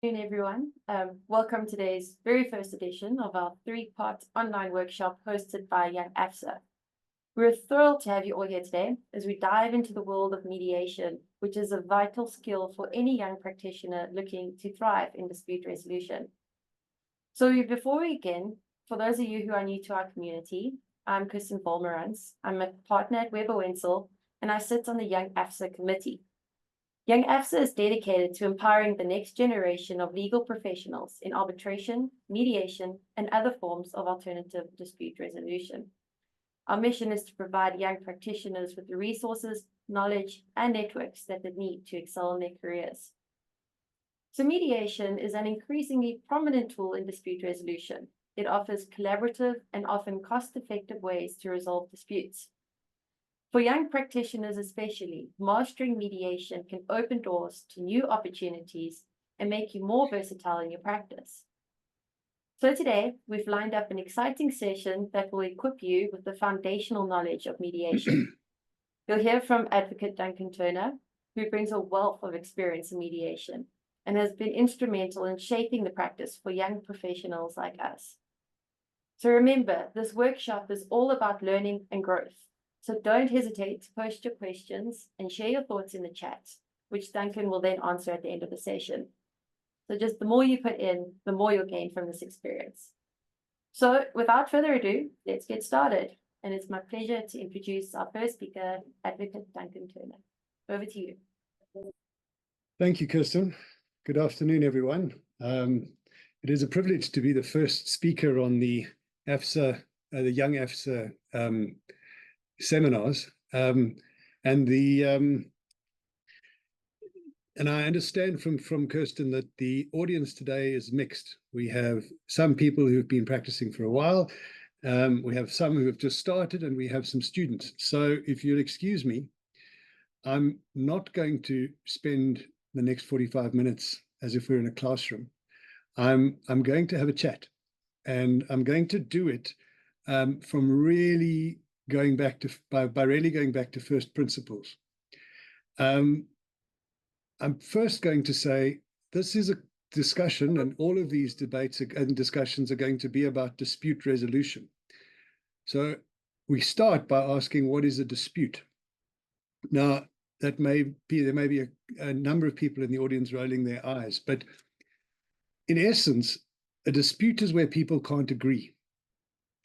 Afternoon, everyone. Welcome to today's very first edition of our three-part online workshop hosted by Young AFSA. We're thrilled to have you all here today as we dive into the world of mediation, which is a vital skill for any young practitioner looking to thrive in dispute resolution. So before we begin, for those of you who are new to our community, I'm Kirsten Volmerans. I'm a partner at Weber Wenzel, and I sit on the Young AFSA committee. Young AFSA is dedicated to empowering the next generation of legal professionals in arbitration, mediation, and other forms of alternative dispute resolution. Our mission is to provide young practitioners with the resources, knowledge, and networks that they need to excel in their careers. So mediation is an increasingly prominent tool in dispute resolution. It offers collaborative and often cost-effective ways to resolve disputes. For young practitioners especially, mastering mediation can open doors to new opportunities and make you more versatile in your practice. So today, we've lined up an exciting session that will equip you with the foundational knowledge of mediation. You'll hear from Advocate Duncan who brings a wealth of experience in mediation and has been instrumental in shaping the practice for young professionals like us. So remember, this workshop is all about learning and growth. So don't hesitate to post your questions and share your thoughts in the chat, which Duncan will then answer at the end of the session. So just the more you put in, the more you'll gain from this experience. So without further ado, let's get started. And it's my pleasure to introduce our first speaker, Advocate Duncan Turner. Over to you. Thank you, Kirsten. Good afternoon, everyone. It is a privilege to be the first speaker on the AFSA, the Young AFSA seminars, and I understand from Kirsten that the audience today is mixed. We have some people who've been practicing for a while, we have some who have just started, and we have some students. So if you'll excuse me, I'm not going to spend the next 45 minutes as if we're in a classroom. I'm going to have a chat, and I'm going to do it from really going back to really going back to first principles. I'm first going to say this is a discussion, and all of these debates and discussions are going to be about dispute resolution. So we start by asking, what is a dispute? Now, there may be a number of people in the audience rolling their eyes, but in essence, a dispute is where people can't agree.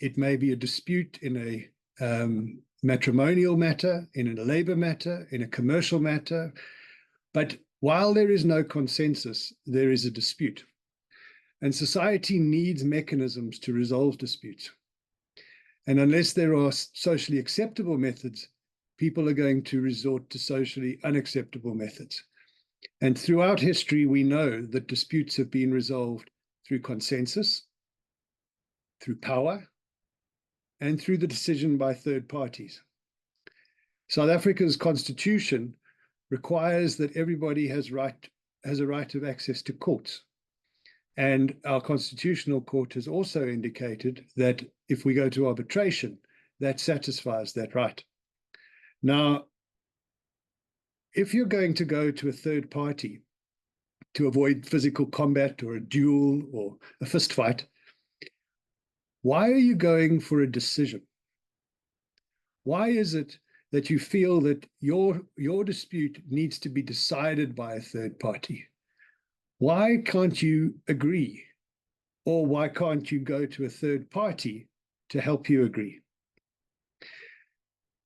It may be a dispute in a matrimonial matter, in a labor matter, in a commercial matter. But while there is no consensus, there is a dispute. And society needs mechanisms to resolve disputes. And unless there are socially acceptable methods, people are going to resort to socially unacceptable methods. And throughout history, we know that disputes have been resolved through consensus, through power, and through the decision by third parties. South Africa's constitution requires that everybody has a right of access to courts. And our constitutional court has also indicated that if we go to arbitration, that satisfies that right. Now, if you're going to go to a third party to avoid physical combat or a duel or a fist fight, why are you going for a decision? Why is it that you feel that your dispute needs to be decided by a third party? Why can't you agree? Or why can't you go to a third party to help you agree?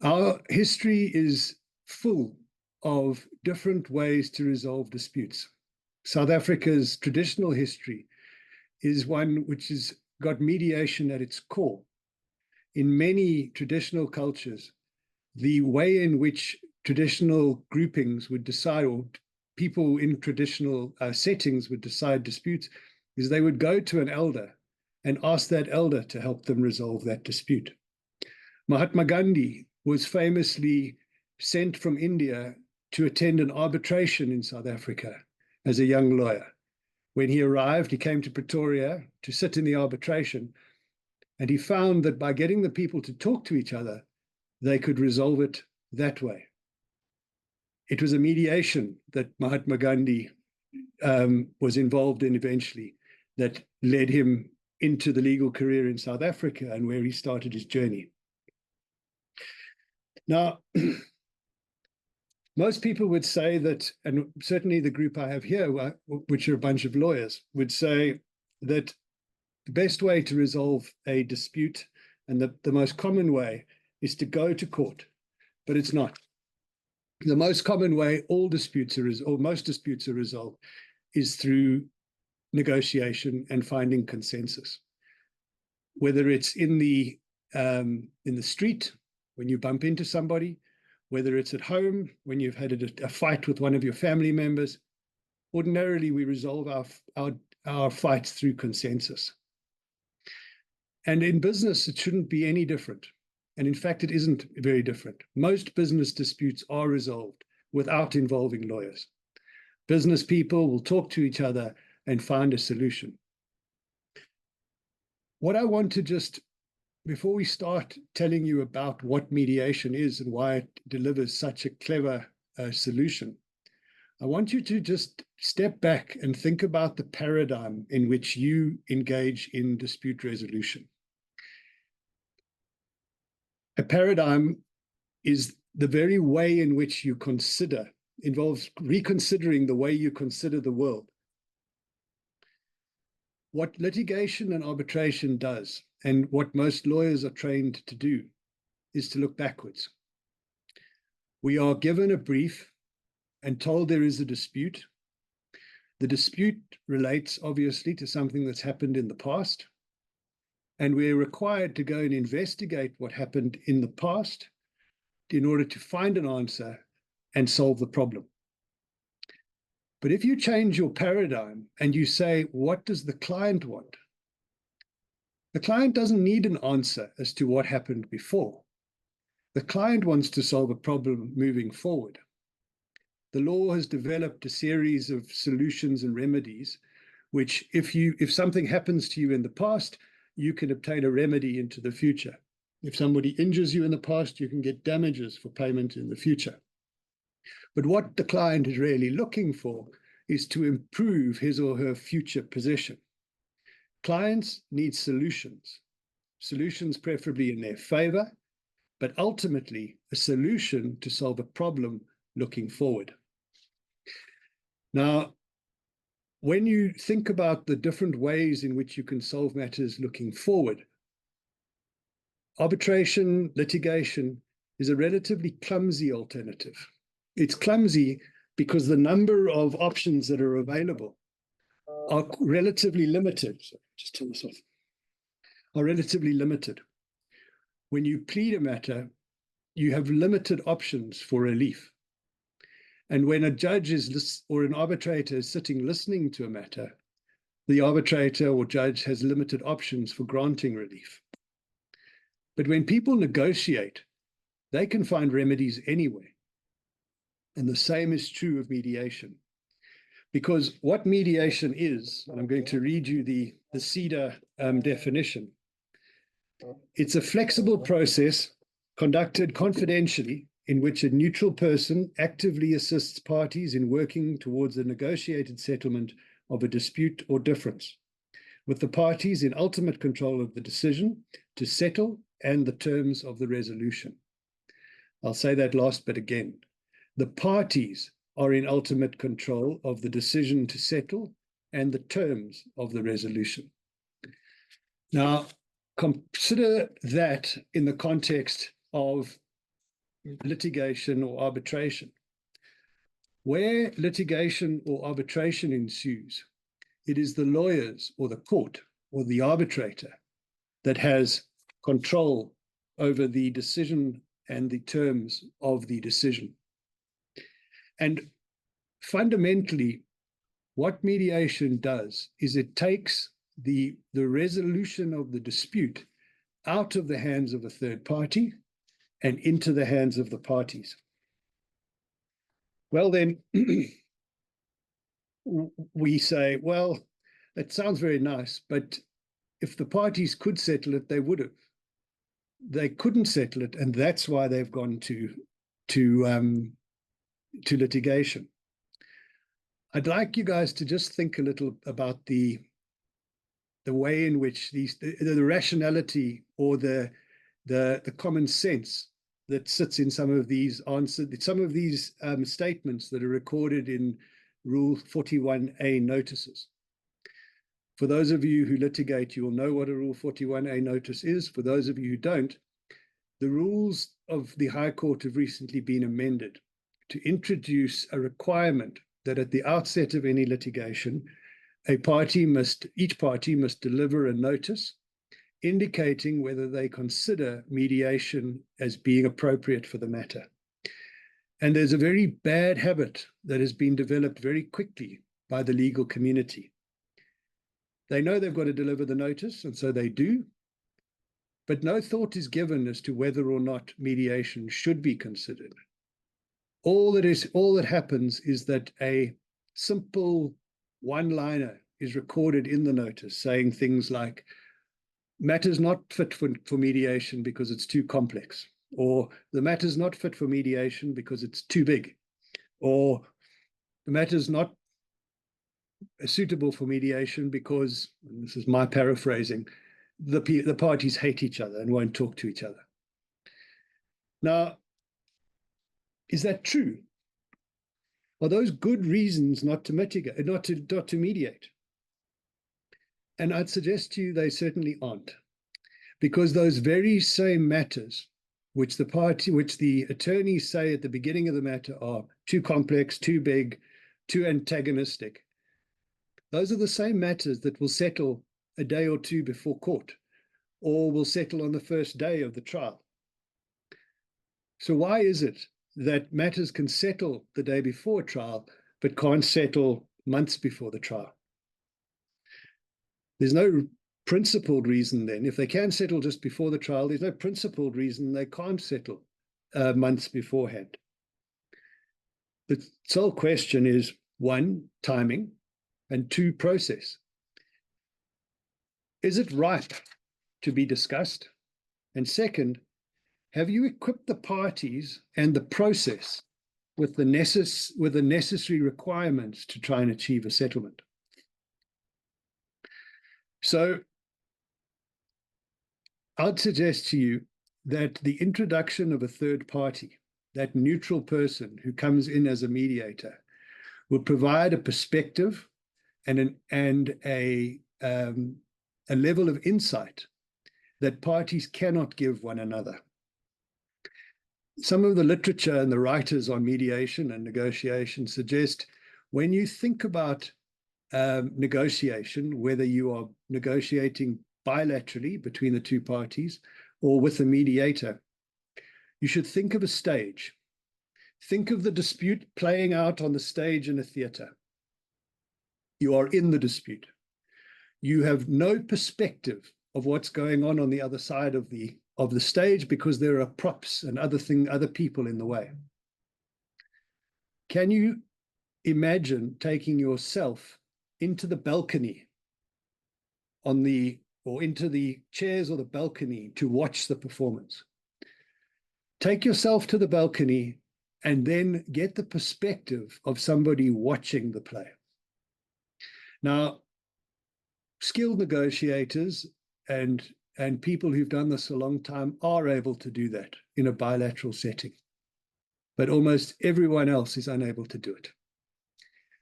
Our history is full of different ways to resolve disputes. South Africa's traditional history is one which has got mediation at its core. In many traditional cultures, the way in which traditional groupings would decide, or people in traditional settings would decide disputes, is they would go to an elder and ask that elder to help them resolve that dispute. Mahatma Gandhi was famously sent from India to attend an arbitration in South Africa as a young lawyer. When he arrived, he came to Pretoria to sit in the arbitration, and he found that by getting the people to talk to each other, they could resolve it that way. It was a mediation that Mahatma Gandhi was involved in eventually that led him into the legal career in South Africa and where he started his journey. Now, most people would say that, and certainly the group I have here, which are a bunch of lawyers, would say that the best way to resolve a dispute and the most common way is to go to court, but it's not. The most common way all disputes are, or most disputes are resolved is through negotiation and finding consensus. Whether it's in the street when you bump into somebody, whether it's at home when you've had a fight with one of your family members, ordinarily we resolve our fights through consensus. And in business, it shouldn't be any different. And in fact, it isn't very different. Most business disputes are resolved without involving lawyers. Business people will talk to each other and find a solution. What I want to just, before we start telling you about what mediation is and why it delivers such a clever solution, I want you to just step back and think about the paradigm in which you engage in dispute resolution. A paradigm is the very way in which you consider, involves reconsidering the way you consider the world. What litigation and arbitration does, and what most lawyers are trained to do, is to look backwards. We are given a brief and told there is a dispute. The dispute relates, obviously, to something that's happened in the past. And we're required to go and investigate what happened in the past in order to find an answer and solve the problem. But if you change your paradigm and you say, what does the client want? The client doesn't need an answer as to what happened before. The client wants to solve a problem moving forward. The law has developed a series of solutions and remedies, which if something happens to you in the past, you can obtain a remedy into the future. If somebody injures you in the past, you can get damages for payment in the future. But what the client is really looking for is to improve his or her future position. Clients need solutions, solutions preferably in their favor, but ultimately a solution to solve a problem looking forward. Now, when you think about the different ways in which you can solve matters looking forward, arbitration, litigation is a relatively clumsy alternative. It's clumsy because the number of options that are available are relatively limited. So just turn this off. Are relatively limited. When you plead a matter, you have limited options for relief. And when a judge or an arbitrator is sitting listening to a matter, the arbitrator or judge has limited options for granting relief. But when people negotiate, they can find remedies anyway. And the same is true of mediation. Because what mediation is, and I'm going to read you the CEDA definition, it's a flexible process conducted confidentially in which a neutral person actively assists parties in working towards a negotiated settlement of a dispute or difference, with the parties in ultimate control of the decision to settle and the terms of the resolution. I'll say that last bit again. The parties are in ultimate control of the decision to settle and the terms of the resolution. Now, consider that in the context of litigation or arbitration. Where litigation or arbitration ensues, it is the lawyers or the court or the arbitrator that has control over the decision and the terms of the decision. And fundamentally, what mediation does is it takes the resolution of the dispute out of the hands of a third party and into the hands of the parties. Well, then we say, well, that sounds very nice, but if the parties could settle it, they would have. They couldn't settle it, and that's why they've gone to litigation. I'd like you guys to just think a little about the way in which the rationality or the common sense that sits in some of these statements that are recorded in Rule 41A notices. For those of you who litigate, you will know what a Rule 41A notice is. For those of you who don't, the rules of the High Court have recently been amended to introduce a requirement that at the outset of any litigation, each party must deliver a notice indicating whether they consider mediation as being appropriate for the matter. And there's a very bad habit that has been developed very quickly by the legal community. They know they've got to deliver the notice, and so they do, but no thought is given as to whether or not mediation should be considered. All that happens is that a simple one-liner is recorded in the notice saying things like, matter's not fit for mediation because it's too complex, or the matter's not fit for mediation because it's too big, or the matter's not suitable for mediation because, and this is my paraphrasing, the parties hate each other and won't talk to each other. Now, is that true? Are those good reasons not to mitigate, not to mediate? And I'd suggest to you they certainly aren't, because those very same matters which the attorneys say at the beginning of the matter are too complex, too big, too antagonistic, those are the same matters that will settle a day or two before court, or will settle on the first day of the trial. So why is it that matters can settle the day before a trial, but can't settle months before the trial? There's no principled reason then. If they can settle just before the trial, there's no principled reason they can't settle months beforehand. The sole question is, one, timing, and two, process. Is it ripe to be discussed? And second, have you equipped the parties and the process with the necessary requirements to try and achieve a settlement? So I'd suggest to you that the introduction of a third party, that neutral person who comes in as a mediator, will provide a perspective and a level of insight that parties cannot give one another. Some of the literature and the writers on mediation and negotiation suggest when you think about negotiation, whether you are negotiating bilaterally between the two parties or with a mediator, you should think of a stage. Think of the dispute playing out on the stage in a theater. You are in the dispute. You have no perspective of what's going on the other side of the stage because there are props and other people in the way. Can you imagine taking yourself into the balcony or into the chairs or the balcony to watch the performance? Take yourself to the balcony and then get the perspective of somebody watching the play. Now, skilled negotiators and people who've done this a long time are able to do that in a bilateral setting, but almost everyone else is unable to do it.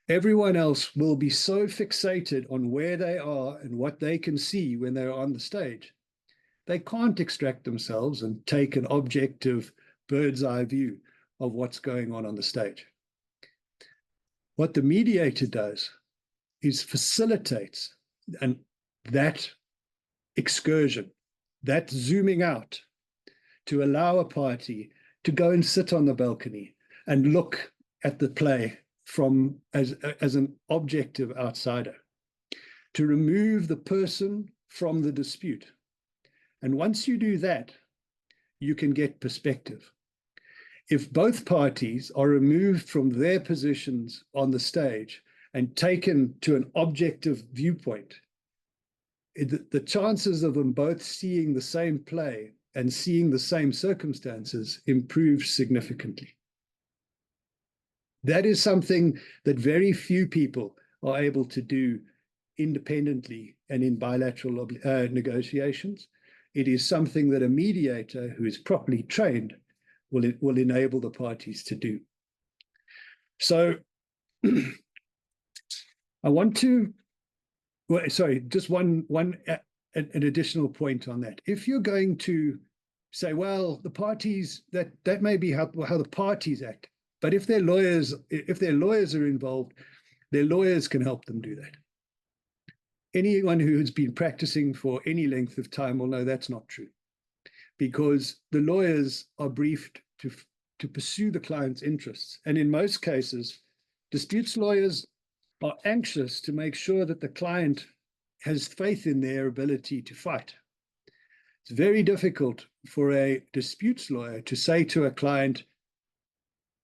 Everyone else will be so fixated on where they are and what they can see when they're on the stage, they can't extract themselves and take an objective bird's eye view of what's going on the stage. What the mediator does is facilitates that excursion, that zooming out, to allow a party to go and sit on the balcony and look at the play as an objective outsider, to remove the person from the dispute. And once you do that, you can get perspective. If both parties are removed from their positions on the stage and taken to an objective viewpoint, the chances of them both seeing the same play and seeing the same circumstances improve significantly. That is something that very few people are able to do independently and in bilateral negotiations. It is something that a mediator who is properly trained will enable the parties to do. So I want to, well, sorry, just one an additional point on that. If you're going to say, well, the parties, that may be how the parties act, but if their lawyers are involved, their lawyers can help them do that. Anyone who has been practicing for any length of time will know that's not true, because the lawyers are briefed to pursue the client's interests. And in most cases, disputes lawyers are anxious to make sure that the client has faith in their ability to fight. It's very difficult for a disputes lawyer to say to a client,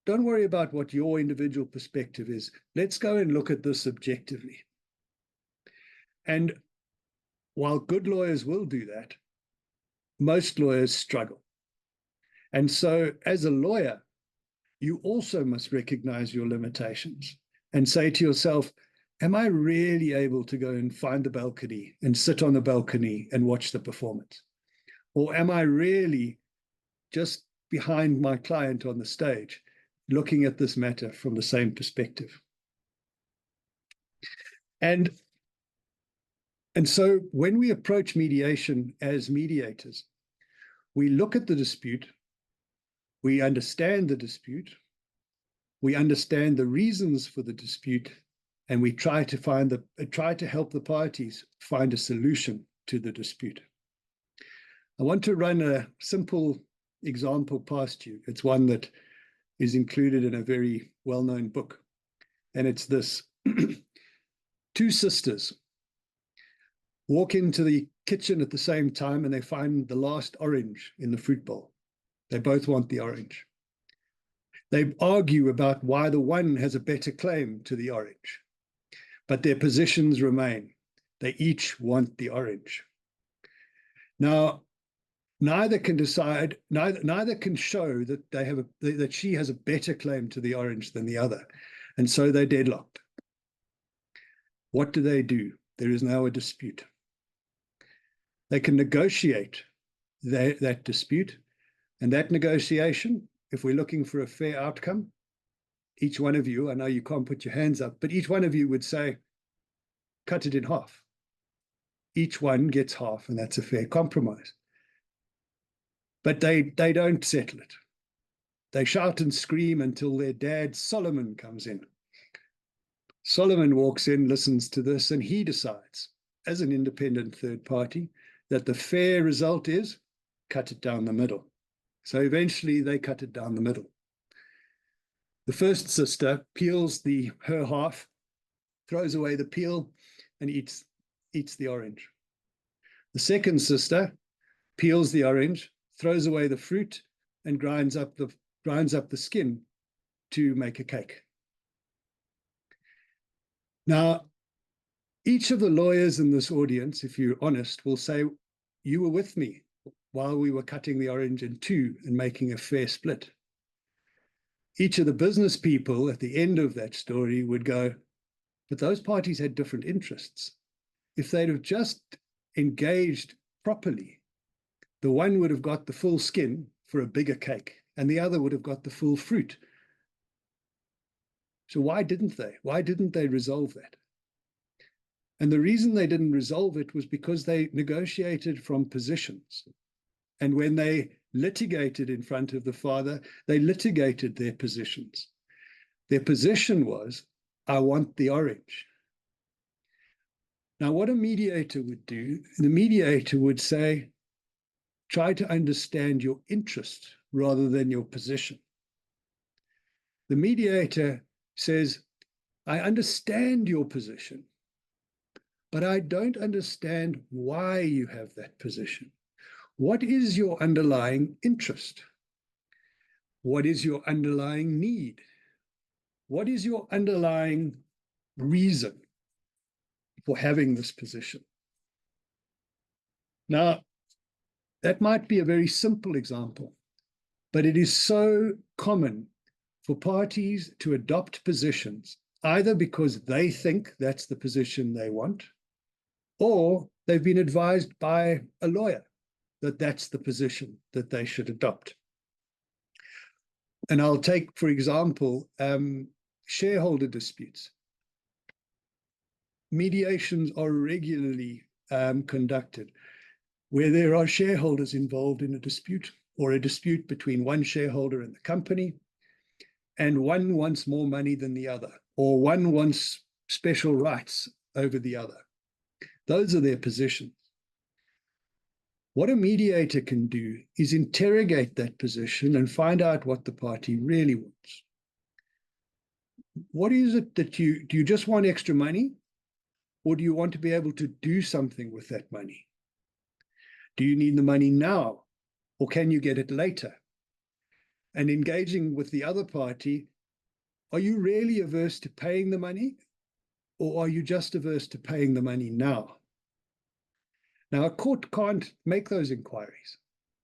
don't worry about what your individual perspective is. Let's go and look at this objectively. And while good lawyers will do that, most lawyers struggle. And so as a lawyer, you also must recognize your limitations and say to yourself, am I really able to go and find the balcony and sit on the balcony and watch the performance? Or am I really just behind my client on the stage, looking at this matter from the same perspective? And so when we approach mediation as mediators, we look at the dispute, we understand the dispute, we understand the reasons for the dispute, and we try to help the parties find a solution to the dispute. I want to run a simple example past you. It's one that is included in a very well-known book, and it's this. Two sisters walk into the kitchen at the same time, and they find the last orange in the fruit bowl. They both want the orange. They argue about why the one has a better claim to the orange, but their positions remain. They each want the orange. Now, neither can decide, neither can show that that she has a better claim to the orange than the other, and so they're deadlocked. What do? There is now a dispute. They can negotiate that dispute, and that negotiation, if we're looking for a fair outcome, each one of you, I know you can't put your hands up, but each one of you would say, cut it in half. Each one gets half, and that's a fair compromise. But they don't settle it. They shout and scream until their dad, Solomon, comes in. Solomon walks in, listens to this, and he decides, as an independent third party, that the fair result is cut it down the middle. So eventually they cut it down the middle. The first sister peels her half, throws away the peel, and eats the orange. The second sister peels the orange, throws away the fruit, and grinds up the skin to make a cake. Now, each of the lawyers in this audience, if you're honest, will say, you were with me while we were cutting the orange in two and making a fair split. Each of the business people at the end of that story would go, but those parties had different interests. If they'd have just engaged properly, the one would have got the full skin for a bigger cake, and the other would have got the full fruit. So why didn't they? Why didn't they resolve that? And the reason they didn't resolve it was because they negotiated from positions. And when they litigated in front of the father, they litigated their positions. Their position was, I want the orange. Now, what a mediator would do, the mediator would say, try to understand your interest rather than your position. The mediator says, I understand your position, but I don't understand why you have that position. What is your underlying interest? What is your underlying need? What is your underlying reason for having this position? Now, that might be a very simple example, but it is so common for parties to adopt positions, either because they think that's the position they want, or they've been advised by a lawyer that that's the position that they should adopt. And I'll take, for example, shareholder disputes. Mediations are regularly conducted where there are shareholders involved in a dispute, or a dispute between one shareholder and the company, and one wants more money than the other, or one wants special rights over the other. Those are their positions. What a mediator can do is interrogate that position and find out what the party really wants. What is it that do you just want extra money? Or do you want to be able to do something with that money? Do you need the money now? Or can you get it later? And engaging with the other party, are you really averse to paying the money? Or are you just averse to paying the money now? Now, a court can't make those inquiries.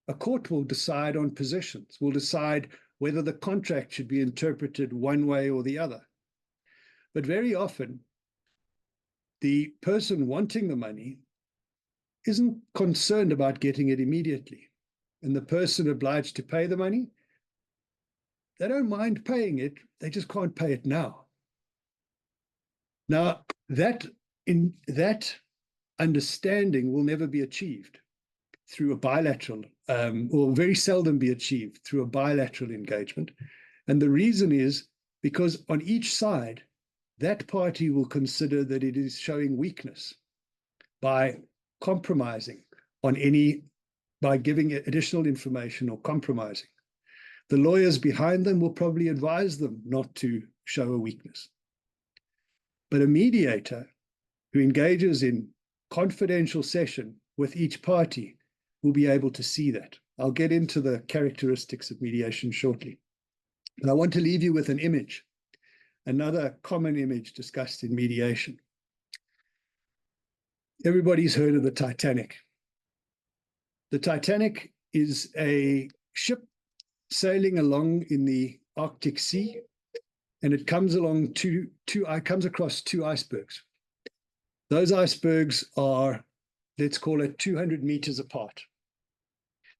A court will decide on positions, will decide whether the contract should be interpreted one way or the other. But very often, the person wanting the money isn't concerned about getting it immediately. And the person obliged to pay the money, they don't mind paying it, they just can't pay it now. Now, that understanding will never be achieved through a bilateral, or very seldom be achieved through a bilateral engagement. And the reason is because on each side, that party will consider that it is showing weakness by compromising by giving additional information or compromising. The lawyers behind them will probably advise them not to show a weakness. But a mediator who engages in confidential session with each party will be able to see that. I'll get into the characteristics of mediation shortly. But I want to leave you with an image, another common image discussed in mediation. Everybody's heard of the Titanic. The Titanic is a ship sailing along in the Arctic Sea, and it comes along comes across two icebergs. Those icebergs are, let's call it 200 meters apart.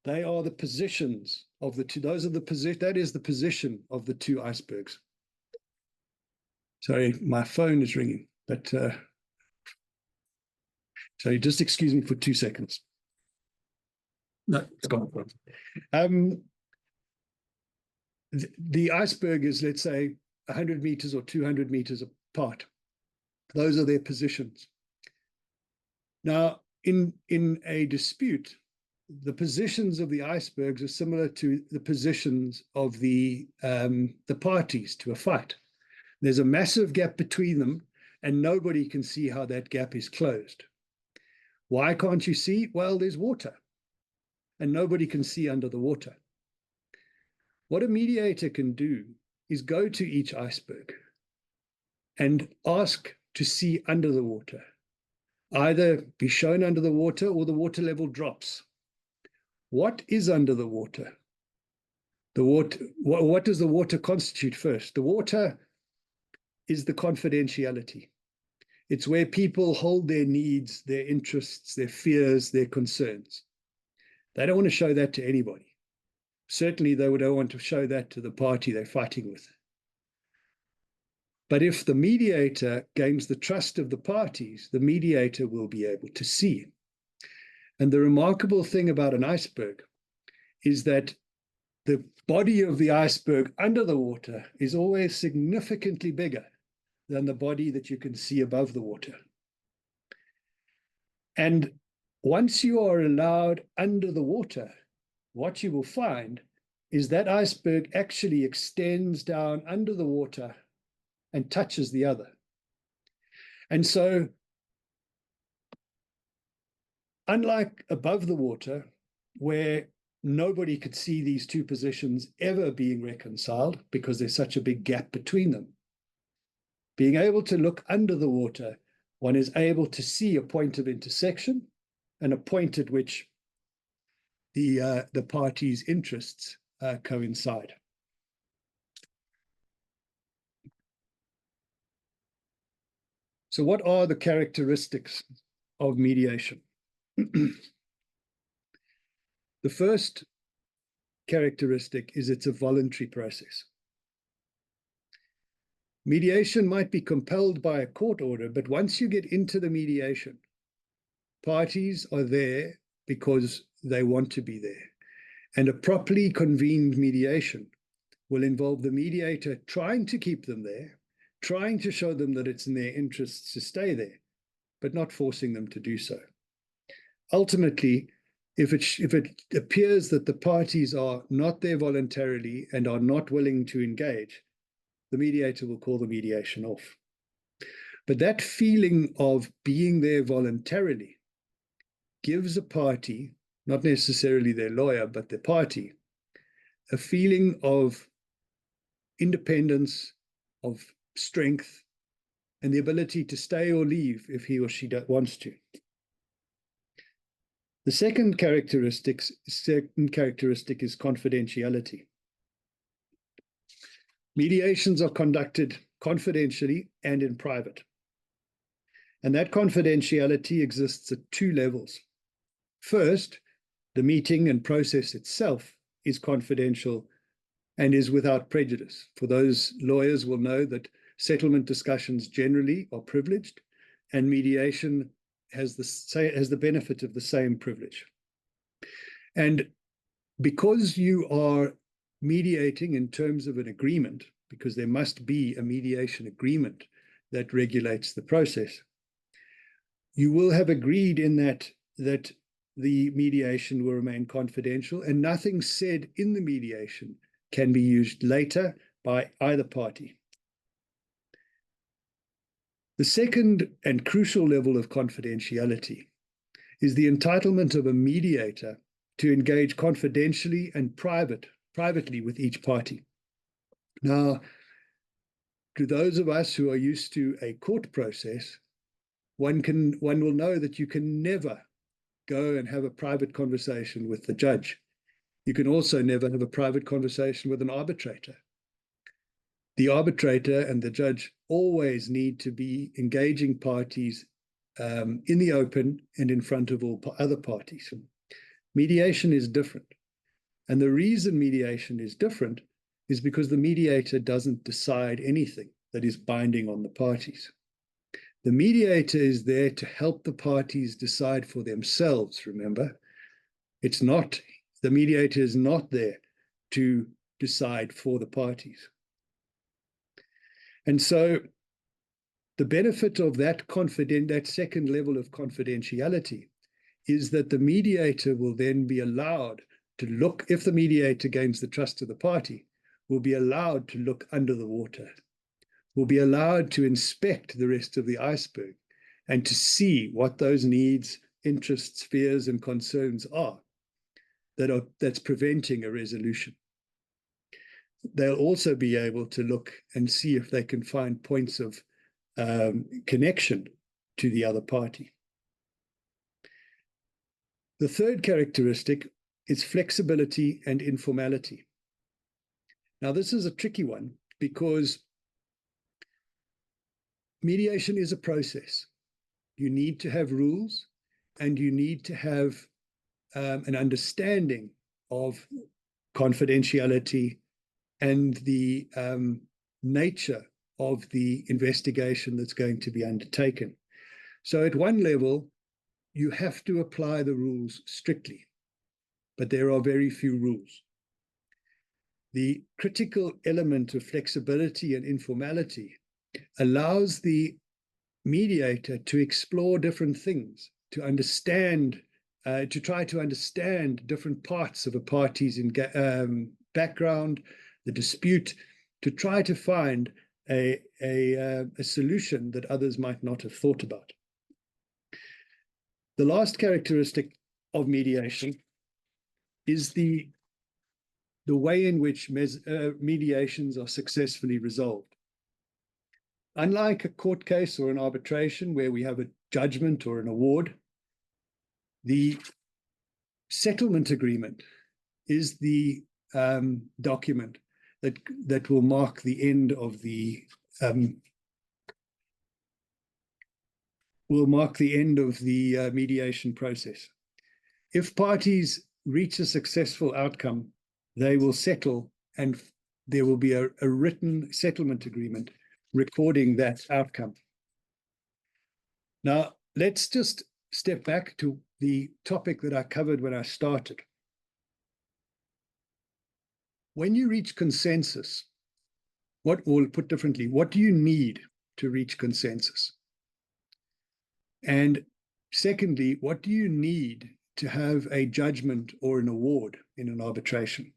They are the positions of the two. That is the position of the two icebergs. Sorry, my phone is ringing, but sorry, just excuse me for 2 seconds. No, it's gone. The iceberg is, let's say, 100 meters or 200 meters apart. Those are their positions. Now, in a dispute, the positions of the icebergs are similar to the positions of the parties to a fight. There's a massive gap between them, and nobody can see how that gap is closed. Why can't you see? Well, there's water, and nobody can see under the water. What a mediator can do is go to each iceberg and ask to see under the water. Either be shown under the water or the water level drops. What is under the water? What does the water constitute first? The water is the confidentiality. It's where people hold their needs, their interests, their fears, their concerns. They don't want to show that to anybody. Certainly, they don't want to show that to the party they're fighting with. But if the mediator gains the trust of the parties, the mediator will be able to see. And the remarkable thing about an iceberg is that the body of the iceberg under the water is always significantly bigger than the body that you can see above the water. And once you are allowed under the water, what you will find is that iceberg actually extends down under the water and touches the other. And so, unlike above the water, where nobody could see these two positions ever being reconciled because there's such a big gap between them, being able to look under the water, one is able to see a point of intersection and a point at which the parties' interests coincide. So what are the characteristics of mediation? The first characteristic is it's a voluntary process. Mediation might be compelled by a court order, but once you get into the mediation, parties are there because they want to be there. And a properly convened mediation will involve the mediator trying to keep them there, trying to show them that it's in their interests to stay there, but not forcing them to do so. Ultimately, if it appears that the parties are not there voluntarily and are not willing to engage, the mediator will call the mediation off. But that feeling of being there voluntarily gives a party, not necessarily their lawyer, but the party, a feeling of independence, of strength, and the ability to stay or leave if he or she wants to. The second characteristic is confidentiality. Mediations are conducted confidentially and in private. And that confidentiality exists at two levels. First, the meeting and process itself is confidential and is without prejudice. For those lawyers will know that settlement discussions generally are privileged, and mediation has the benefit of the same privilege. And because you are mediating in terms of an agreement, because there must be a mediation agreement that regulates the process, you will have agreed in that the mediation will remain confidential, and nothing said in the mediation can be used later by either party. The second and crucial level of confidentiality is the entitlement of a mediator to engage confidentially and privately with each party. Now, to those of us who are used to a court process, one will know that you can never go and have a private conversation with the judge. You can also never have a private conversation with an arbitrator. The arbitrator and the judge always need to be engaging parties in the open and in front of all other parties. Mediation is different. And the reason mediation is different is because the mediator doesn't decide anything that is binding on the parties. The mediator is there to help the parties decide for themselves, remember? The mediator is not there to decide for the parties. And so the benefit of that second level of confidentiality is that the mediator will then be allowed to look, if the mediator gains the trust of the party, will be allowed to look under the water, will be allowed to inspect the rest of the iceberg and to see what those needs, interests, fears, and concerns are that's preventing a resolution. They'll also be able to look and see if they can find points of connection to the other party. The third characteristic is flexibility and informality. Now, this is a tricky one because mediation is a process. You need to have rules and you need to have an understanding of confidentiality and the nature of the investigation that's going to be undertaken. So at one level, you have to apply the rules strictly, but there are very few rules. The critical element of flexibility and informality allows the mediator to explore different things, to understand, to try to understand different parts of a party's background, the dispute, to try to find a solution that others might not have thought about. The last characteristic of mediation is the way in which mediations are successfully resolved. Unlike a court case or an arbitration where we have a judgment or an award, the settlement agreement is the document that will mark the end of the will mark the end of the mediation process. If parties reach a successful outcome, they will settle, and there will be a written settlement agreement recording that outcome. Now, let's just step back to the topic that I covered when I started. When you reach consensus, or put differently, what do you need to reach consensus? And secondly, what do you need to have a judgment or an award in an arbitration?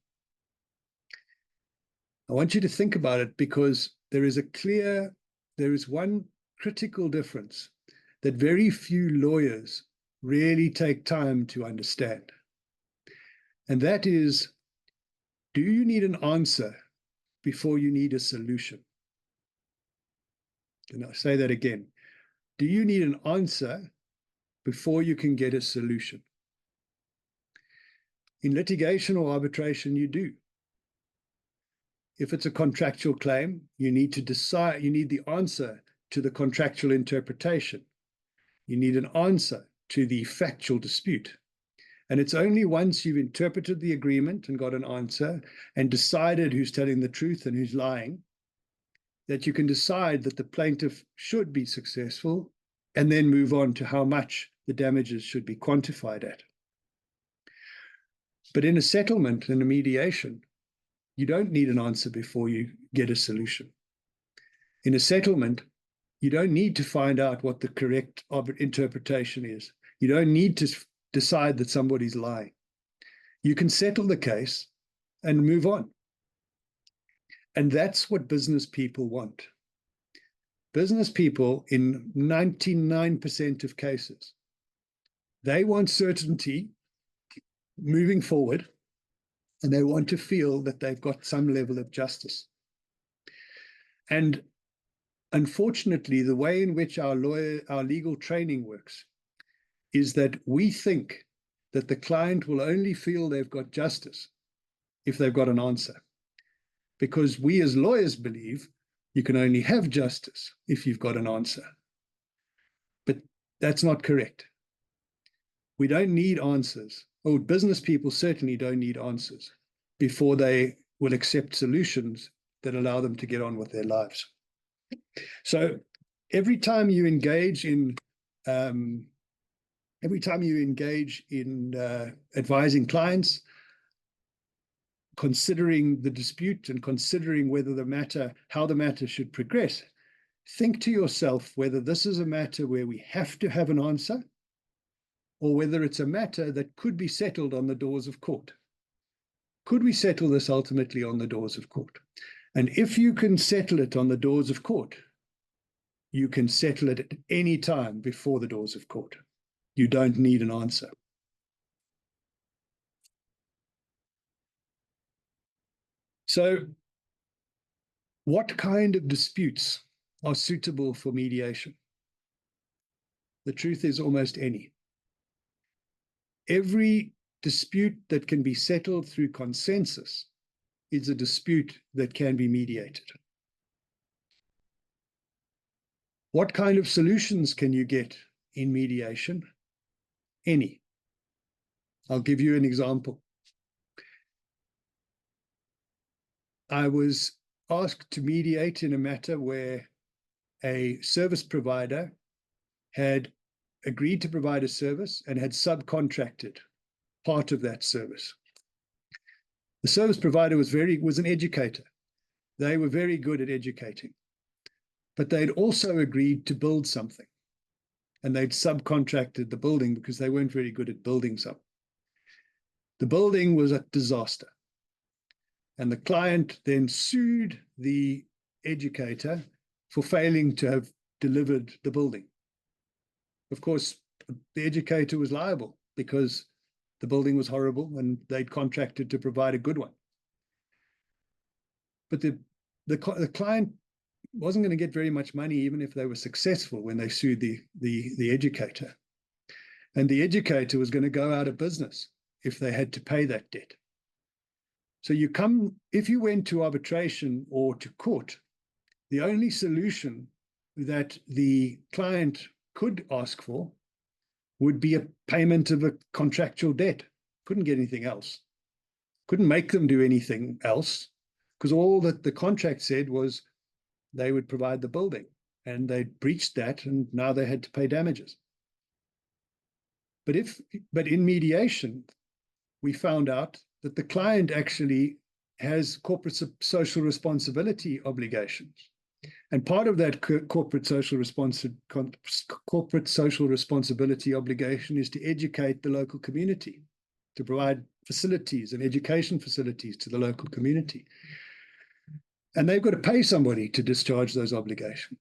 I want you to think about it, because there is one critical difference that very few lawyers really take time to understand. And that is, do you need an answer before you need a solution? And I'll say that again. Do you need an answer before you can get a solution? In litigation or arbitration, you do. If it's a contractual claim, you need to decide, you need the answer to the contractual interpretation. You need an answer to the factual dispute. And it's only once you've interpreted the agreement and got an answer and decided who's telling the truth and who's lying, that you can decide that the plaintiff should be successful, and then move on to how much the damages should be quantified at. But in a settlement, in a mediation, you don't need an answer before you get a solution. In a settlement, you don't need to find out what the correct interpretation is. You don't need to decide that somebody's lying. You can settle the case and move on. And that's what business people want. Business people, in 99% of cases, they want certainty moving forward, and they want to feel that they've got some level of justice. And unfortunately, the way in which our legal training works is that we think that the client will only feel they've got justice if they've got an answer. Because we as lawyers believe you can only have justice if you've got an answer. But that's not correct. We don't need answers. Oh, business people certainly don't need answers before they will accept solutions that allow them to get on with their lives. So every time you engage in advising clients, considering the dispute and considering how the matter should progress, think to yourself whether this is a matter where we have to have an answer, or whether it's a matter that could be settled on the doors of court. Could we settle this ultimately on the doors of court? And if you can settle it on the doors of court, you can settle it at any time before the doors of court. You don't need an answer. So, what kind of disputes are suitable for mediation? The truth is, almost any. Every dispute that can be settled through consensus is a dispute that can be mediated. What kind of solutions can you get in mediation? Any. I'll give you an example. I was asked to mediate in a matter where a service provider had agreed to provide a service and had subcontracted part of that service. The service provider was an educator. They were very good at educating, but they'd also agreed to build something, and they'd subcontracted the building because they weren't very good at building something. The building was a disaster, and the client then sued the educator for failing to have delivered the building. Of course, the educator was liable because the building was horrible and they'd contracted to provide a good one. But the client wasn't going to get very much money even if they were successful when they sued the educator. And the educator was going to go out of business if they had to pay that debt. So if you went to arbitration or to court, the only solution that the client could ask for would be a payment of a contractual debt. Couldn't get anything else. Couldn't make them do anything else, because all that the contract said was they would provide the building, and they breached that, and now they had to pay damages. But in mediation, we found out that the client actually has corporate social responsibility obligations. And part of that corporate social responsibility obligation is to educate the local community, to provide facilities and education facilities to the local community. And they've got to pay somebody to discharge those obligations.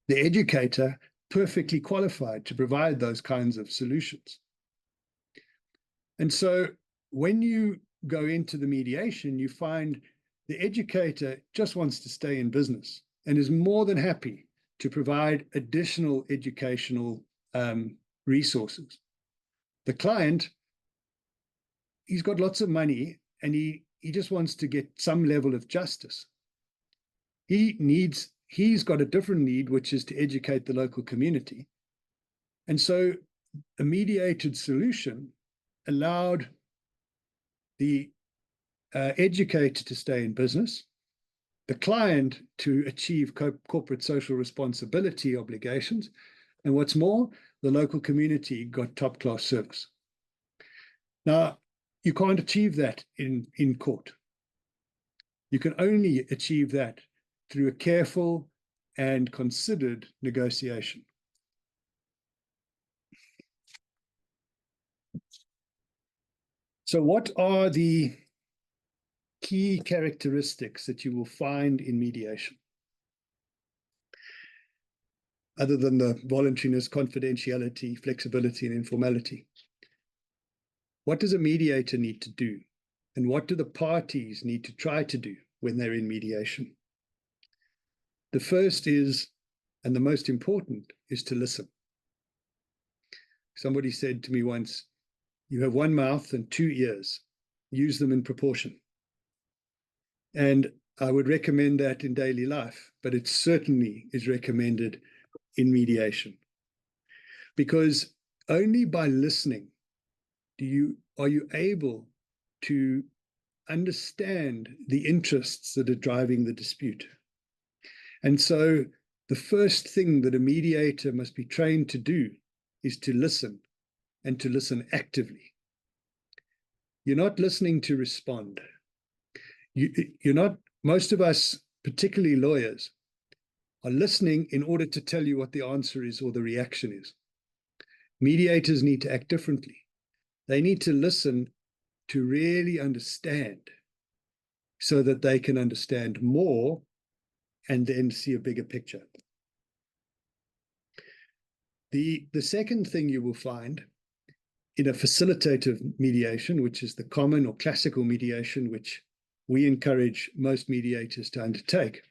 The educator perfectly qualified to provide those kinds of solutions. And so when you go into the mediation, you find the educator just wants to stay in business and is more than happy to provide additional educational resources. The client, he's got lots of money and he just wants to get some level of justice. He's got a different need, which is to educate the local community. And so a mediated solution allowed the educator to stay in business, the client to achieve corporate social responsibility obligations, and what's more, the local community got top-class service. Now, you can't achieve that in court. You can only achieve that through a careful and considered negotiation. So what are the key characteristics that you will find in mediation? Other than the voluntariness, confidentiality, flexibility, and informality. What does a mediator need to do? And what do the parties need to try to do when they're in mediation? The first is, and the most important, is to listen. Somebody said to me once, you have one mouth and two ears. Use them in proportion. And I would recommend that in daily life, but it certainly is recommended in mediation. Because only by listening are you able to understand the interests that are driving the dispute. And so the first thing that a mediator must be trained to do is to listen, and to listen actively. You're not listening to respond. You're not, most of us, particularly lawyers, are listening in order to tell you what the answer is or the reaction is. Mediators need to act differently. They need to listen to really understand so that they can understand more and then see a bigger picture. The second thing you will find in a facilitative mediation, which is the common or classical mediation, which we encourage most mediators to undertake,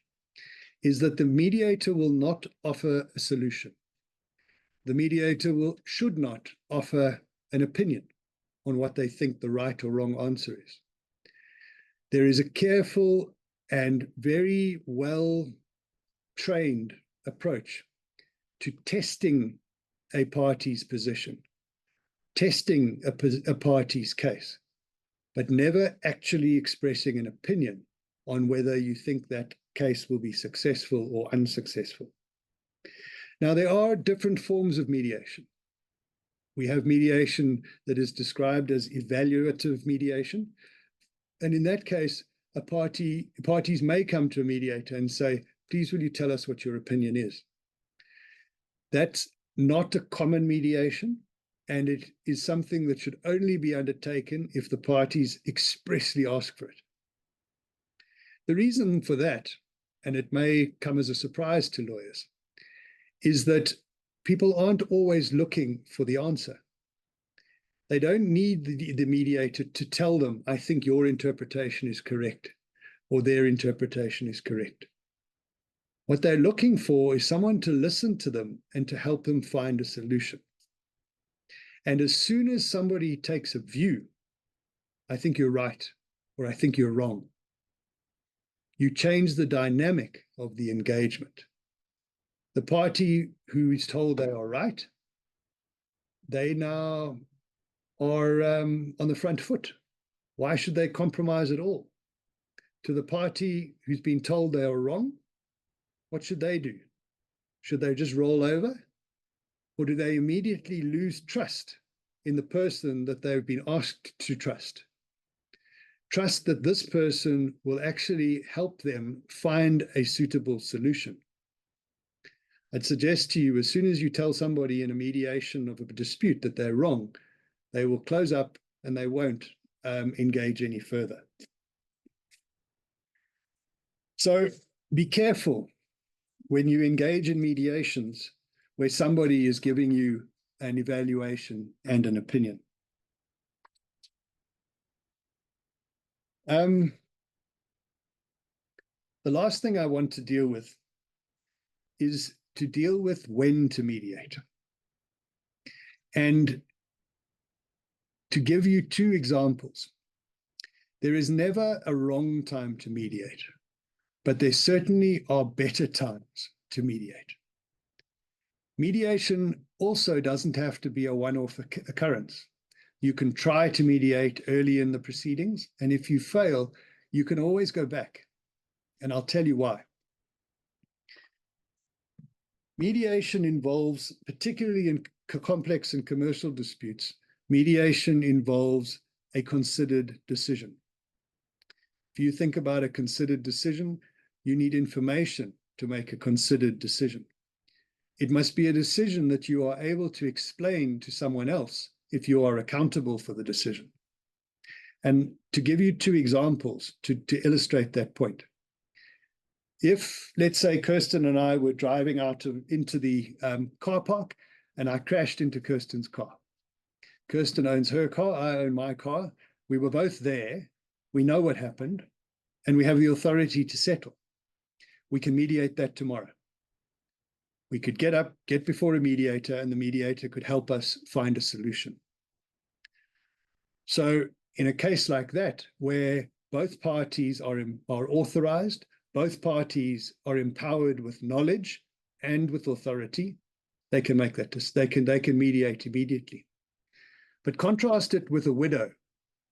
is that the mediator will not offer a solution. The mediator should not offer an opinion on what they think the right or wrong answer is. There is a careful and very well-trained approach to testing a party's position, testing a party's case, but never actually expressing an opinion on whether you think that case will be successful or unsuccessful. Now, there are different forms of mediation. We have mediation that is described as evaluative mediation. And in that case, parties may come to a mediator and say, please, will you tell us what your opinion is? That's not a common mediation, and it is something that should only be undertaken if the parties expressly ask for it. The reason for that, and it may come as a surprise to lawyers, is that people aren't always looking for the answer. They don't need the mediator to tell them, I think your interpretation is correct, or their interpretation is correct. What they're looking for is someone to listen to them and to help them find a solution. And as soon as somebody takes a view, I think you're right, or I think you're wrong, you change the dynamic of the engagement. The party who is told they are right, they now are on the front foot. Why should they compromise at all? To the party who's been told they are wrong, what should they do? Should they just roll over? Or do they immediately lose trust in the person that they've been asked to trust? Trust that this person will actually help them find a suitable solution. I'd suggest to you, as soon as you tell somebody in a mediation of a dispute that they're wrong, they will close up and they won't engage any further. So be careful when you engage in mediations where somebody is giving you an evaluation and an opinion. The last thing I want to deal with is to deal with when to mediate. And to give you two examples, there is never a wrong time to mediate, but there certainly are better times to mediate. Mediation also doesn't have to be a one-off occurrence. You can try to mediate early in the proceedings, and if you fail, you can always go back. And I'll tell you why. Mediation involves, particularly in complex and commercial disputes, mediation involves a considered decision. If you think about a considered decision, you need information to make a considered decision. It must be a decision that you are able to explain to someone else if you are accountable for the decision. And to give you two examples to illustrate that point. If, let's say, Kirsten and I were driving out into the car park and I crashed into Kirsten's car. Kirsten owns her car, I own my car. We were both there. We know what happened, and we have the authority to settle. We can mediate that tomorrow. We could get up, get before a mediator, and the mediator could help us find a solution. So in a case like that, where both parties are authorized, both parties are empowered with knowledge and with authority, they can make that, they can mediate immediately. But contrast it with a widow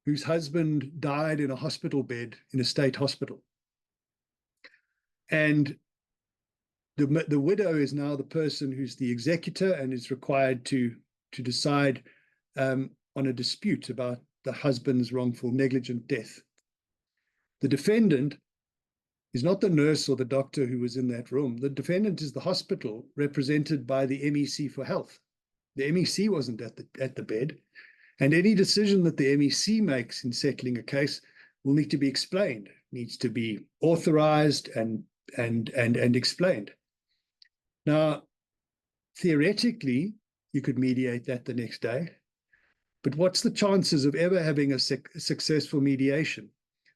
whose husband died in a hospital bed in a state hospital. And the widow is now the person who's the executor and is required to decide on a dispute about the husband's wrongful negligent death. The defendant is not the nurse or the doctor who was in that room. The defendant is the hospital represented by the MEC for health. The MEC wasn't at the bed, and any decision that the MEC makes in settling a case will need to be explained, needs to be authorized and explained. Now, theoretically, you could mediate that the next day, but what's the chances of ever having a successful mediation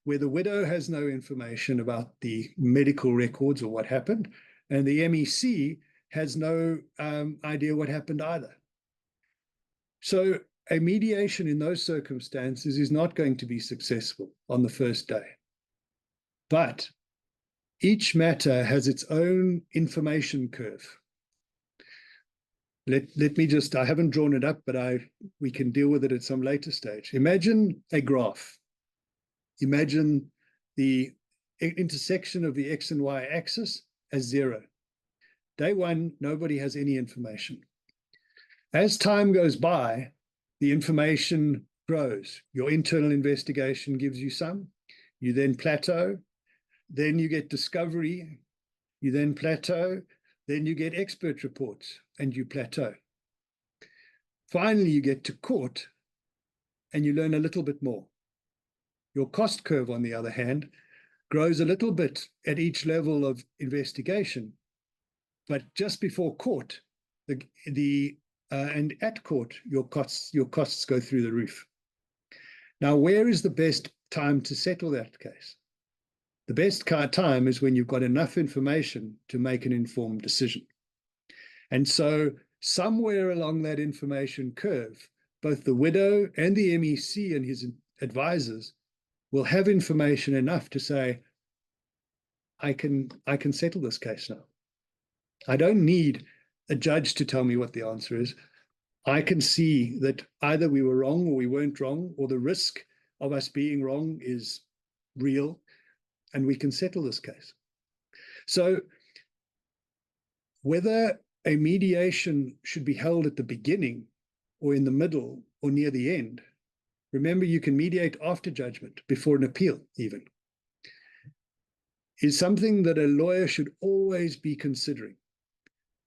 where the widow has no information about the medical records or what happened, and the MEC has no idea what happened either? So a mediation in those circumstances is not going to be successful on the first day. But each matter has its own information curve. Let me just, I haven't drawn it up, but we can deal with it at some later stage. Imagine a graph. Imagine the intersection of the X and Y axis as 0. Day one, nobody has any information. As time goes by, the information grows. Your internal investigation gives you some. You then plateau. Then you get discovery. You then plateau. Then you get expert reports and you plateau. Finally, you get to court and you learn a little bit more. Your cost curve, on the other hand, grows a little bit at each level of investigation. But just before court, and at court, your costs go through the roof. Now, where is the best time to settle that case? The best time is when you've got enough information to make an informed decision. And so somewhere along that information curve, both the widow and the MEC and his advisors will have information enough to say, I can settle this case now. I don't need a judge to tell me what the answer is. I can see that either we were wrong or we weren't wrong, or the risk of us being wrong is real, and we can settle this case. So whether a mediation should be held at the beginning or in the middle or near the end, remember you can mediate after judgment, before an appeal even, is something that a lawyer should always be considering,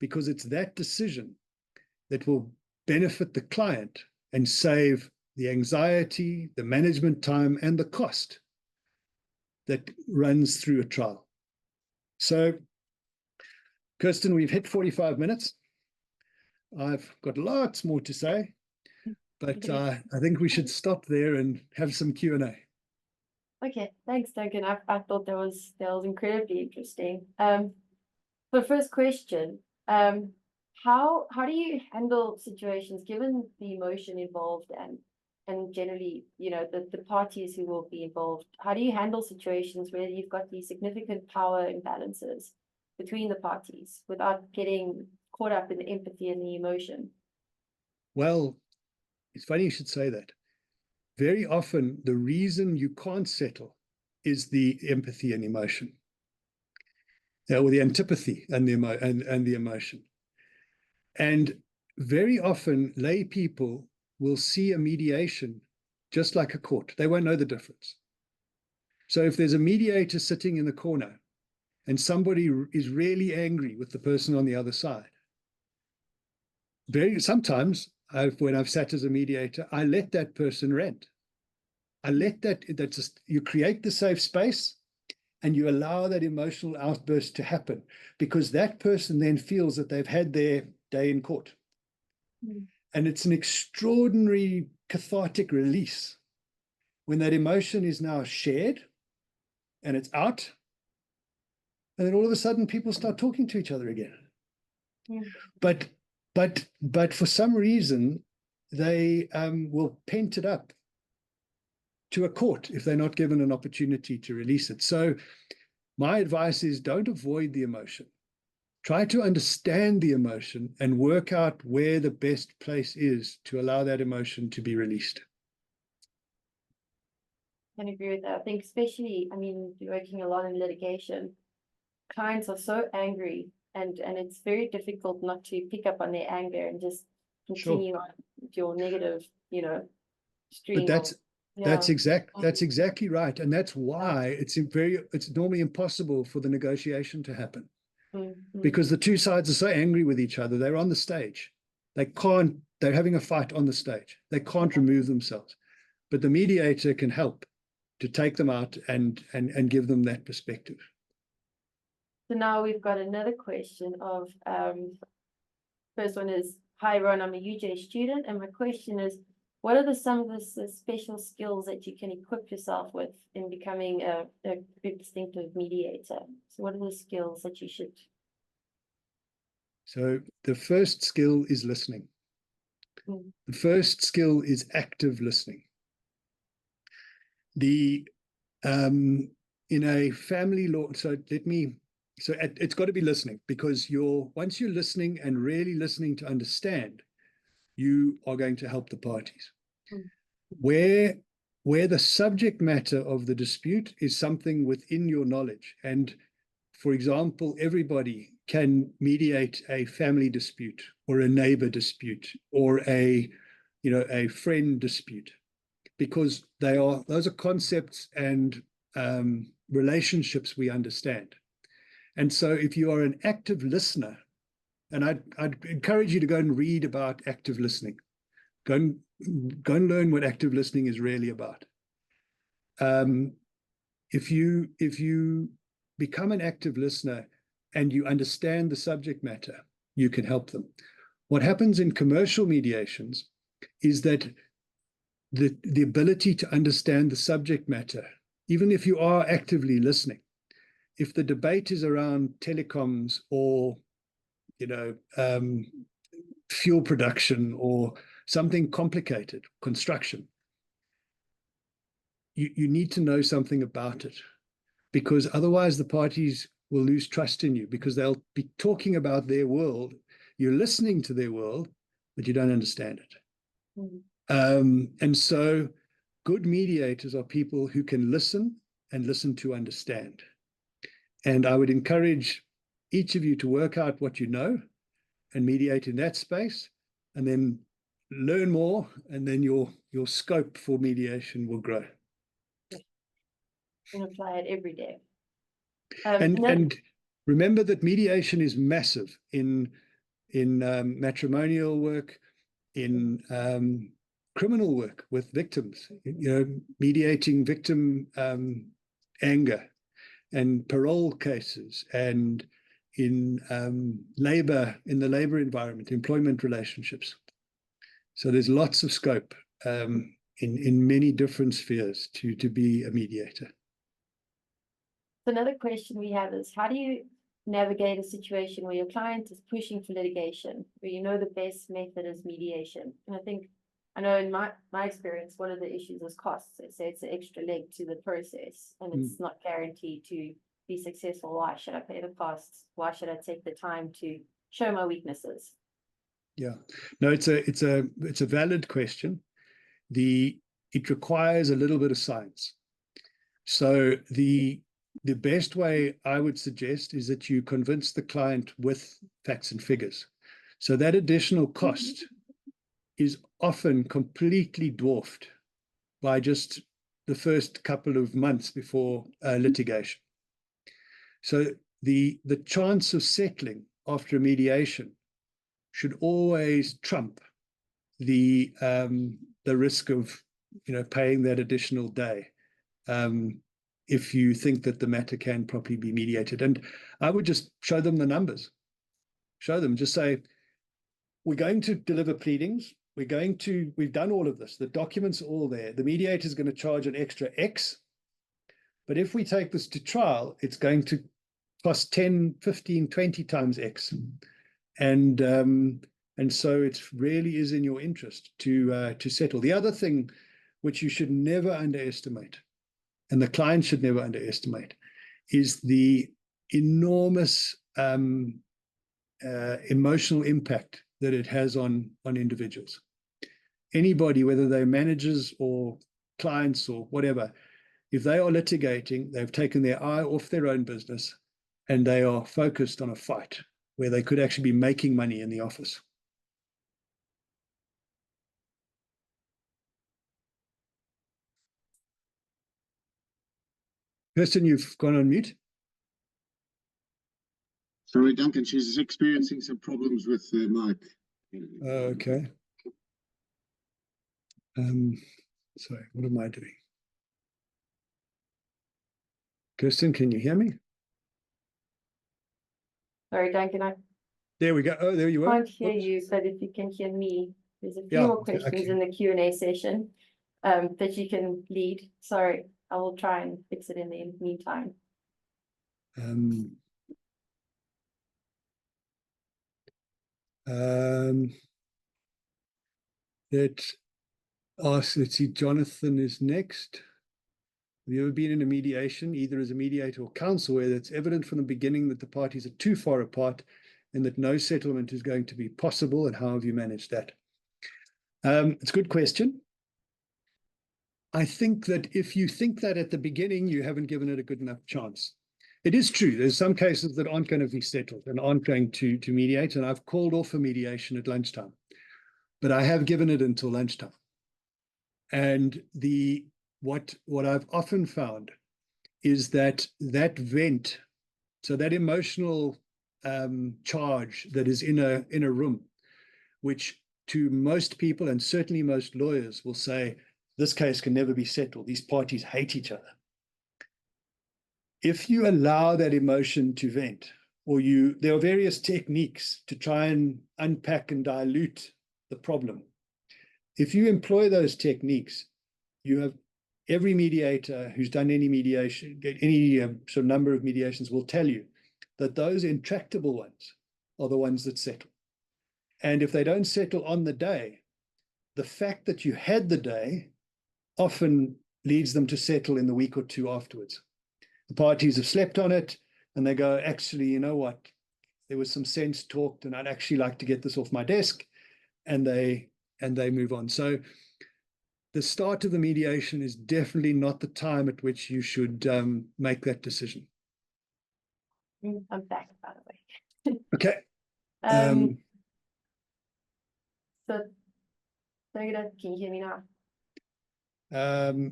because it's that decision that will benefit the client and save the anxiety, the management time, and the cost that runs through a trial. So, Kirsten, we've hit 45 minutes. I've got lots more to say, but I think we should stop there and have some Q&A. Okay, thanks, Duncan. I thought that was incredibly interesting. For first question, how do you handle situations given the emotion involved and generally, you know, the parties who will be involved? How do you handle situations where you've got these significant power imbalances between the parties without getting caught up in the empathy and the emotion? Well, it's funny you should say that. Very often, the reason you can't settle is the empathy and emotion, or the antipathy and the emotion. And very often, lay people will see a mediation just like a court. They won't know the difference. So if there's a mediator sitting in the corner and somebody is really angry with the person on the other side, sometimes when I've sat as a mediator, I let that person rant. I let that's just, you create the safe space and you allow that emotional outburst to happen, because that person then feels that they've had their day in court. And it's an extraordinary cathartic release when that emotion is now shared and it's out. And then all of a sudden people start talking to each other again. But for some reason, they will pent it up to a court if they're not given an opportunity to release it. So my advice is, don't avoid the emotion. Try to understand the emotion and work out where the best place is to allow that emotion to be released. I can agree with that. I think especially, I mean, you're working a lot in litigation. Clients are so angry, and it's very difficult not to pick up on their anger and just continue on with your negative, you know, stream. But that's exactly right, and that's why it's normally impossible for the negotiation to happen, because the two sides are so angry with each other. They're on the stage. They're having a fight on the stage. They can't remove themselves, but the mediator can help to take them out and give them that perspective. So now we've got another question of, first one is, hi Ron, I'm a UJ student, and my question is, what are some of the special skills that you can equip yourself with in becoming a good distinctive mediator? So what are the skills that you should? So the first skill is listening. The first skill is active listening. In a family law, it's got to be listening, because once you're listening and really listening to understand, you are going to help the parties. Where the subject matter of the dispute is something within your knowledge, and for example, everybody can mediate a family dispute or a neighbor dispute or a friend dispute, because those are concepts and relationships we understand. And so if you are an active listener, and I'd encourage you to go and read about active listening. Go and learn what active listening is really about. If you become an active listener and you understand the subject matter, you can help them. What happens in commercial mediations is that the ability to understand the subject matter, even if you are actively listening, if the debate is around telecoms or fuel production or something complicated, construction, you need to know something about it, because otherwise the parties will lose trust in you because they'll be talking about their world. You're listening to their world, but you don't understand it. And so good mediators are people who can listen and listen to understand. And I would encourage each of you to work out what you know and mediate in that space, and then learn more, and then your scope for mediation will grow. And apply it every day. And remember that mediation is massive in matrimonial work, in criminal work with victims, mediating victim anger and parole cases, and in the labor environment, employment relationships. So there's lots of scope in many different spheres to be a mediator. Another question we have is, how do you navigate a situation where your client is pushing for litigation, where you know the best method is mediation? And I know in my experience, one of the issues is costs. They say it's an extra leg to the process, and it's not guaranteed to be successful. Why should I pay the costs? Why should I take the time to show my weaknesses? Yeah, no, it's a valid question. It requires a little bit of science. So the best way I would suggest is that you convince the client with facts and figures. So that additional cost is often completely dwarfed by just the first couple of months before litigation. So the chance of settling after a mediation should always trump the risk of paying that additional day, if you think that the matter can properly be mediated. And I would just show them the numbers. Show them, just say, we're going to deliver pleadings. We've done all of this. The documents are all there. The mediator is going to charge an extra X. But if we take this to trial, it's going to cost 10, 15, 20 times X. And so it really is in your interest to settle. The other thing which you should never underestimate, and the client should never underestimate, is the enormous emotional impact that it has on individuals. Anybody, whether they're managers or clients or whatever, if they are litigating, they've taken their eye off their own business and they are focused on a fight where they could actually be making money in the office. Kirsten, you've gone on mute. Sorry, Duncan, she's experiencing some problems with the mic. Okay. Sorry, what am I doing? Kirsten, can you hear me? Sorry, Duncan, There we go. Oh, there you I are. can't hear you, but if you can hear me, there's a few Yeah, more questions in the Q&A session that you can lead. Sorry, I will try and fix it in the meantime. Let's see, Jonathan is next. Have you ever been in a mediation, either as a mediator or counsel, where it's evident from the beginning that the parties are too far apart and that no settlement is going to be possible, and how have you managed that? It's a good question. I think that if you think that at the beginning, you haven't given it a good enough chance. It is true, there's some cases that aren't going to be settled and aren't going to mediate, and I've called off a mediation at lunchtime, but I have given it until lunchtime. And what I've often found is that vent, so that emotional charge that is in a room, which to most people and certainly most lawyers will say, this case can never be settled. These parties hate each other. If you allow that emotion to vent, or there are various techniques to try and unpack and dilute the problem. If you employ those techniques, you have every mediator who's done any mediation, any sort of number of mediations will tell you that those intractable ones are the ones that settle. And if they don't settle on the day, the fact that you had the day often leads them to settle in the week or two afterwards. The parties have slept on it, and they go, actually, you know what? There was some sense talked, and I'd actually like to get this off my desk, and they move on. So the start of the mediation is definitely not the time at which you should make that decision. I'm back, by the way. Okay. So, can you hear me now?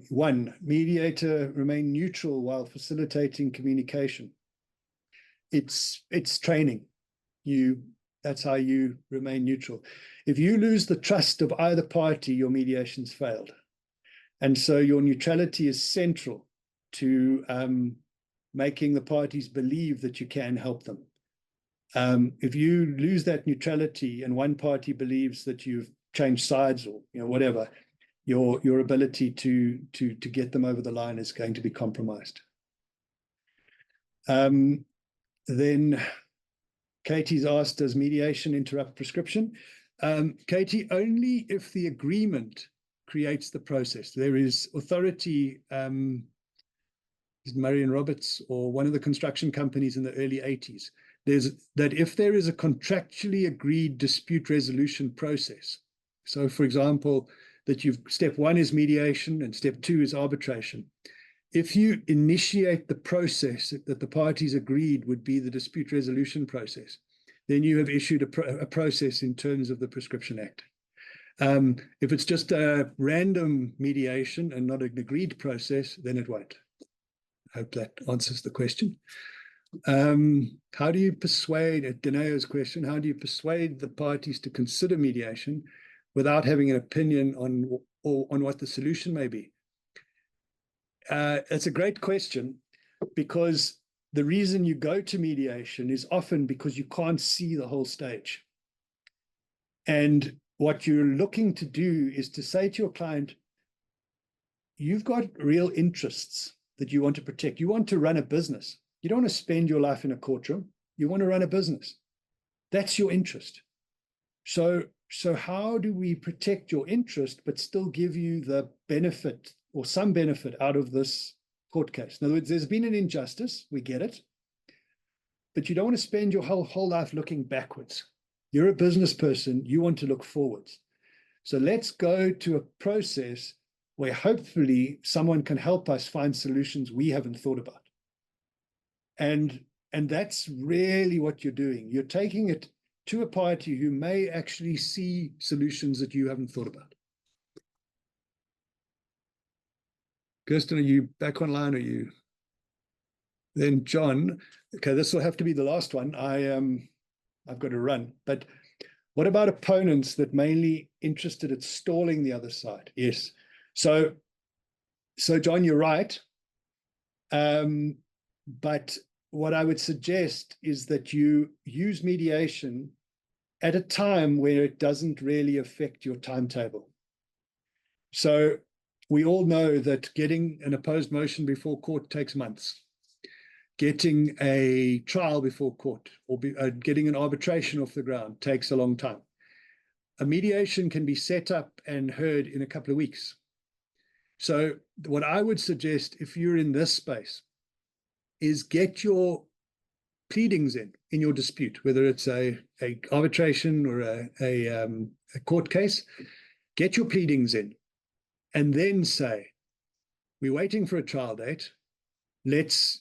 1, mediator remain neutral while facilitating communication. It's training. That's how you remain neutral. If you lose the trust of either party, your mediation's failed. And so your neutrality is central to making the parties believe that you can help them. If you lose that neutrality and one party believes that you've changed sides, or whatever, your ability to get them over the line is going to be compromised. Then Katie's asked, does mediation interrupt prescription? Katie, only if the agreement creates the process. There is authority, Murray and Roberts, or one of the construction companies in the early 80s, that if there is a contractually agreed dispute resolution process, so for example, that step 1 is mediation and step 2 is arbitration. If you initiate the process that the parties agreed would be the dispute resolution process, then you have issued a process in terms of the Prescription Act. If it's just a random mediation and not an agreed process, then it won't. I hope that answers the question. How do you persuade, Daneo's question, how do you persuade the parties to consider mediation without having an opinion on what the solution may be? It's a great question, because the reason you go to mediation is often because you can't see the whole stage. And what you're looking to do is to say to your client, you've got real interests that you want to protect. You want to run a business. You don't want to spend your life in a courtroom. You want to run a business. That's your interest. So how do we protect your interest but still give you the benefit or some benefit out of this court case? In other words, there's been an injustice, we get it, but you don't want to spend your whole life looking backwards. You're a business person, you want to look forwards. So let's go to a process where hopefully someone can help us find solutions we haven't thought about. And that's really what you're doing. You're taking it to a party who may actually see solutions that you haven't thought about. Kirsten, are you back online? Are you? Then John, okay, this will have to be the last one. I've got to run. But what about opponents that mainly interested at stalling the other side? Yes. So John, you're right. But what I would suggest is that you use mediation at a time where it doesn't really affect your timetable. So we all know that getting an opposed motion before court takes months. Getting a trial before court or getting an arbitration off the ground takes a long time. A mediation can be set up and heard in a couple of weeks. So what I would suggest, if you're in this space, is get your pleadings in your dispute, whether it's a arbitration or a court case. Get your pleadings in, and then say, we're waiting for a trial date. Let's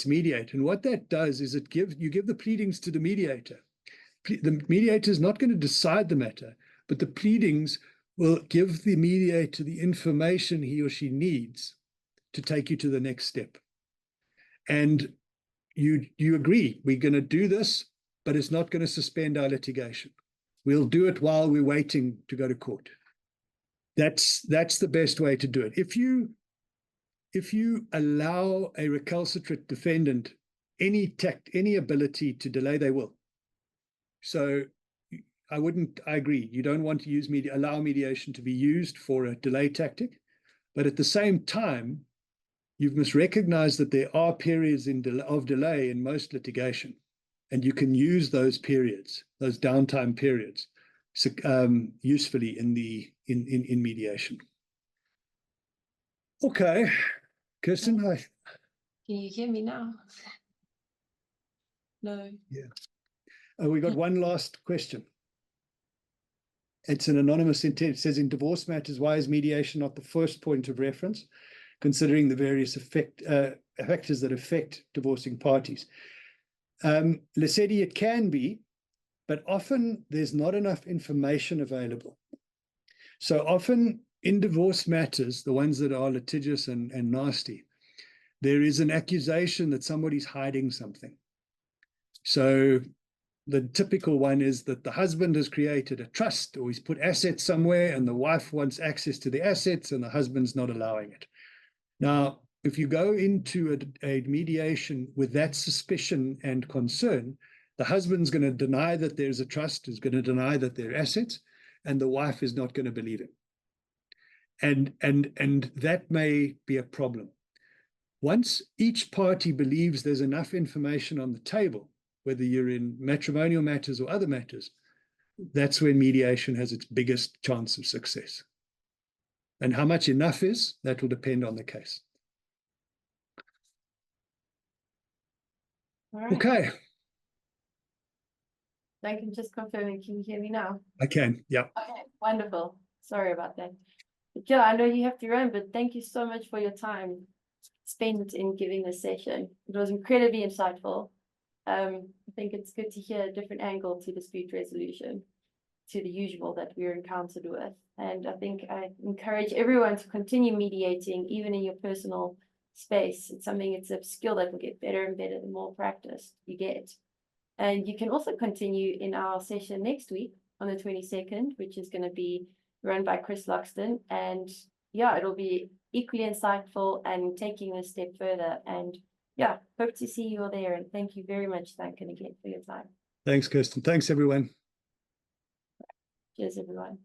mediate. And what that does is you give the pleadings to the mediator. The mediator is not going to decide the matter, but the pleadings will give the mediator the information he or she needs to take you to the next step. And you agree, we're going to do this, but it's not going to suspend our litigation. We'll do it while we're waiting to go to court. That's the best way to do it. If you allow a recalcitrant defendant any ability to delay, they will. So I agree. You don't want to allow mediation to be used for a delay tactic, but at the same time, you must recognize that there are periods of delay in most litigation, and you can use those periods, those downtime periods, usefully in mediation. Okay, Kirsten, hi. Can you hear me now? No. We got one last question. It's an anonymous intent. It says, in divorce matters, why is mediation not the first point of reference, considering the various factors that affect divorcing parties? Lesedi, it can be, but often there's not enough information available. So often in divorce matters, the ones that are litigious and nasty, there is an accusation that somebody's hiding something. So the typical one is that the husband has created a trust, or he's put assets somewhere, and the wife wants access to the assets and the husband's not allowing it. Now, if you go into a mediation with that suspicion and concern, the husband's going to deny that there's a trust, is going to deny that there are assets, and the wife is not going to believe him. And that may be a problem. Once each party believes there's enough information on the table, whether you're in matrimonial matters or other matters, that's when mediation has its biggest chance of success. And how much enough is, that will depend on the case. All right. Okay, Duncan, just confirming, can you hear me now? I can, yeah. Okay, wonderful. Sorry about that. But yeah, I know you have to run, but thank you so much for your time spent in giving this session. It was incredibly insightful. I think it's good to hear a different angle to dispute resolution to the usual that we're encountered with. And I think I encourage everyone to continue mediating, even in your personal space. It's a skill that will get better and better the more practice you get. And you can also continue in our session next week on the 22nd, which is going to be run by Chris Loxton. And yeah, it'll be equally insightful and taking a step further. And yeah, hope to see you all there. And thank you very much, Duncan, again for your time. Thanks, Kirsten. Thanks, everyone. Cheers, everyone.